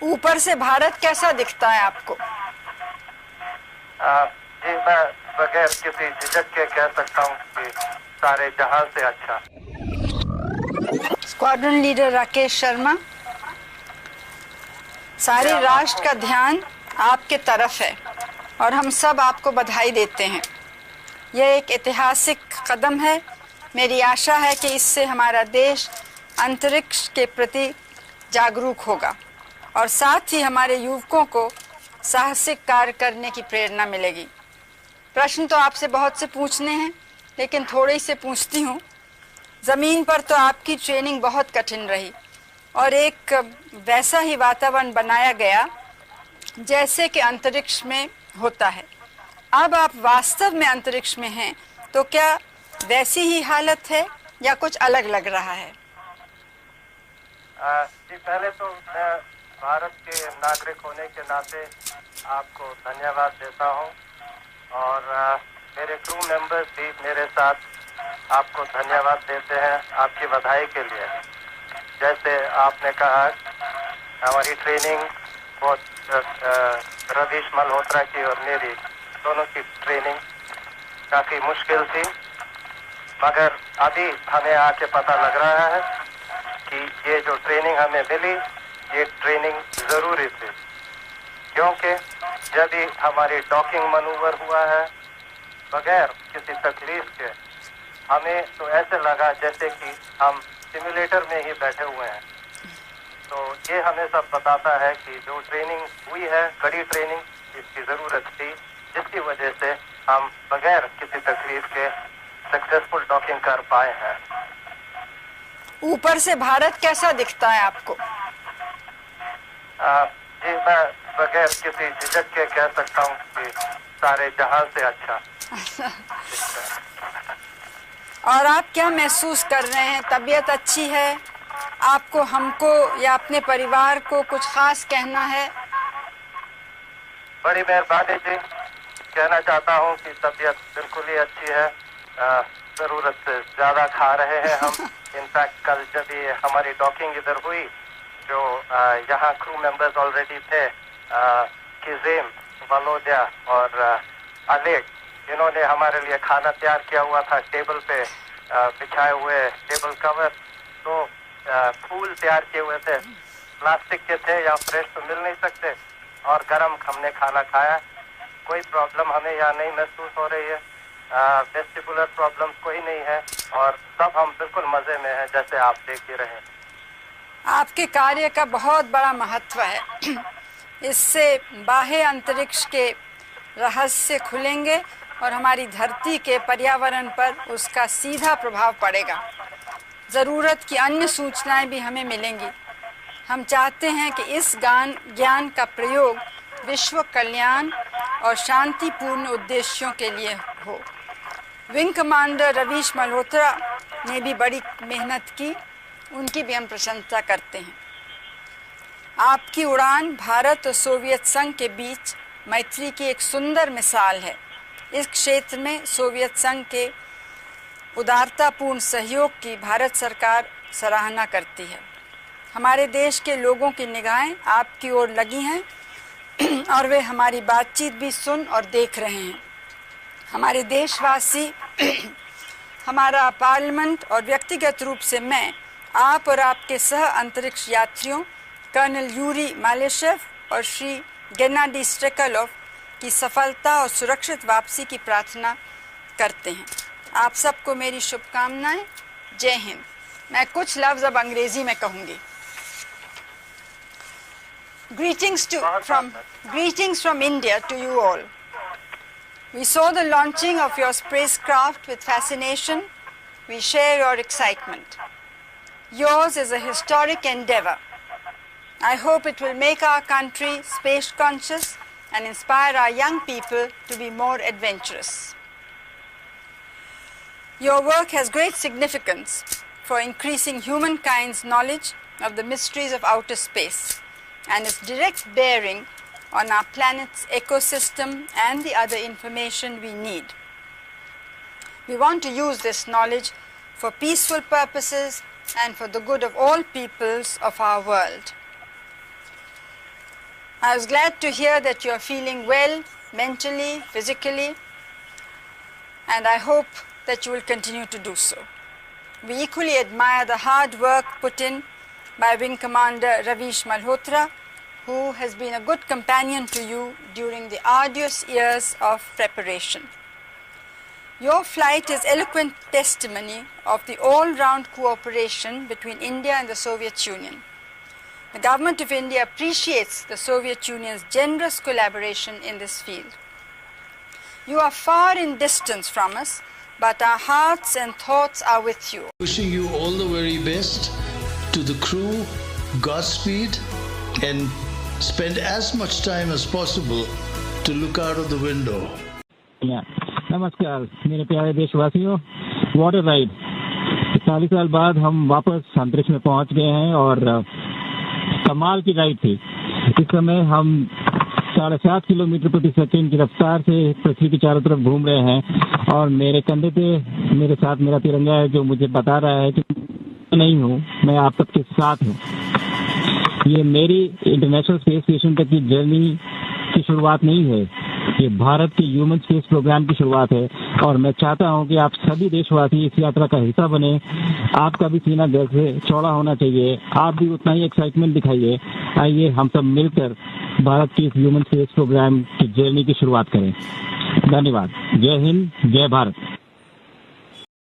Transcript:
ऊपर से भारत कैसा दिखता है आपको? जी, मैं बगैर किसी झिझक के कह सकता हूँ कि सारे जहां से अच्छा। स्क्वाड्रन लीडर राकेश शर्मा, सारे राष्ट्र का ध्यान आपके तरफ है और हम सब आपको बधाई देते हैं। यह एक ऐतिहासिक कदम है। मेरी आशा है कि इससे हमारा देश अंतरिक्ष के प्रति जागरूक होगा और साथ ही हमारे युवकों को साहसिक कार्य करने की प्रेरणा मिलेगी। प्रश्न तो आपसे बहुत से पूछने हैं, लेकिन थोड़े से पूछती हूँ। ज़मीन पर तो आपकी ट्रेनिंग बहुत कठिन रही और एक वैसा ही वातावरण बनाया गया जैसे कि अंतरिक्ष में होता है। अब आप वास्तव में अंतरिक्ष में हैं, तो क्या वैसी ही हालत है या कुछ अलग लग रहा है? जी, पहले तो मैं भारत के नागरिक होने के नाते आपको धन्यवाद देता हूं और मेरे क्रू मेंबर्स भी मेरे साथ आपको धन्यवाद देते हैं आपकी बधाई के लिए। जैसे आपने कहा, हमारी ट्रेनिंग बहुत रवीश मल्होत्रा की और मेरी दोनों की ट्रेनिंग काफ़ी मुश्किल थी, मगर अभी हमें आके पता लग रहा है कि ये जो ट्रेनिंग हमें मिली, ये ट्रेनिंग ज़रूरी थी, क्योंकि जब भी हमारी डॉकिंग मनूवर हुआ है बगैर किसी तकलीफ के, हमें तो ऐसे लगा जैसे कि हम सिमुलेटर में ही बैठे हुए हैं। तो ये हमें सब बताता है कि जो ट्रेनिंग हुई है, कड़ी ट्रेनिंग, इसकी ज़रूरत थी, जिसकी वजह से हम बगैर किसी तकलीफ के सक्सेसफुल डॉकिंग कर पाए हैं। ऊपर से भारत कैसा दिखता है आपको? जी, मैं बगैर किसी झिझक के कह सकता हूँ कि सारे जहां से अच्छा। और आप क्या महसूस कर रहे हैं? तबीयत अच्छी है आपको, हमको या अपने परिवार को कुछ खास कहना है? बड़ी मेहरबानी जी। कहना चाहता हूँ कि तबीयत बिल्कुल ही अच्छी है। ज़रूरत से ज़्यादा खा रहे हैं हम। इनफैक्ट कल जब ये हमारी डॉकिंग इधर हुई, जो यहाँ क्रू मेंबर्स ऑलरेडी थे, किजेम, वलोदिया और अलेक, इन्होंने हमारे लिए खाना तैयार किया हुआ था, टेबल पे बिछाए हुए टेबल कवर। तो फूल तैयार किए हुए थे, प्लास्टिक के थे, या फ्रेश तो मिल नहीं सकते, और गरम हमने खाना खाया। कोई प्रॉब्लम हमें यहाँ नहीं महसूस हो रही है, वेस्टिबुलर प्रॉब्लम्स कोई नहीं है, और सब हम बिल्कुल मज़े में हैं, जैसे आप देख ही रहे हैं। आपके कार्य का बहुत बड़ा महत्व है। इससे बाह्य अंतरिक्ष के रहस्य खुलेंगे और हमारी धरती के पर्यावरण पर उसका सीधा प्रभाव पड़ेगा। ज़रूरत की अन्य सूचनाएं भी हमें मिलेंगी। हम चाहते हैं कि इस ज्ञान का प्रयोग विश्व कल्याण और शांतिपूर्ण उद्देश्यों के लिए हो। विंग कमांडर रवीश मल्होत्रा ने भी बड़ी मेहनत की, उनकी भी हम प्रशंसा करते हैं। आपकी उड़ान भारत और सोवियत संघ के बीच मैत्री की एक सुंदर मिसाल है। इस क्षेत्र में सोवियत संघ के उदारतापूर्ण सहयोग की भारत सरकार सराहना करती है। हमारे देश के लोगों की निगाहें आपकी ओर लगी हैं और वे हमारी बातचीत भी सुन और देख रहे हैं। हमारे देशवासी, हमारा पार्लियामेंट और व्यक्तिगत रूप से मैं आप और आपके सह अंतरिक्ष यात्रियों कर्नल यूरी मालेशेव और श्री गेनाडी स्ट्रेकलोव की सफलता और सुरक्षित वापसी की प्रार्थना करते हैं। आप सबको मेरी शुभकामनाएं। जय हिंद। मैं कुछ लफ्ज़ अब अंग्रेजी में कहूँगी। Greetings from India to you all. We saw the launching of your spacecraft with fascination. We share your excitement. Yours is a historic endeavor. I hope it will make our country space conscious and inspire our young people to be more adventurous. Your work has great significance for increasing humankind's knowledge of the mysteries of outer space and its direct bearing on our planet's ecosystem and the other information we need. We want to use this knowledge for peaceful purposes and for the good of all peoples of our world. I was glad to hear that you are feeling well mentally, physically, and I hope that you will continue to do so. We equally admire the hard work put in by Wing Commander Ravish Malhotra, who has been a good companion to you during the arduous years of preparation. Your flight is eloquent testimony of the all-round cooperation between India and the Soviet Union. The Government of India appreciates the Soviet Union's generous collaboration in this field. You are far in distance from us, but our hearts and thoughts are with you. Wishing you all the very best. To the crew, Godspeed, and spend as much time as possible to look out of the window. नमस्कार मेरे प्यारे देशवासियों, what a ride. 40 साल बाद हम वापस अंतरिक्ष में पहुंच गए हैं और कमाल की राइड थी। इस समय हम 7.5 किलोमीटर प्रति सेकंड की रफ्तार से पृथ्वी के चारों तरफ घूम रहे हैं और मेरे कंधे पे मेरे साथ मेरा तिरंगा है, जो मुझे बता रहा है कि मैं नहीं हूँ, मैं आप सबके साथ हूँ। ये मेरी इंटरनेशनल स्पेस स्टेशन तक की जर्नी की शुरुआत नहीं है, ये भारत के ह्यूमन स्पेस प्रोग्राम की शुरुआत है और मैं चाहता हूं कि आप सभी देशवासी इस यात्रा का हिस्सा बने। आपका भी सीना गर्व से चौड़ा होना चाहिए, आप भी उतना ही एक्साइटमेंट दिखाइए। आइए हम सब मिलकर भारत की इस ह्यूमन स्पेस प्रोग्राम की जर्नी की शुरुआत करें। धन्यवाद। जय हिंद, जय भारत।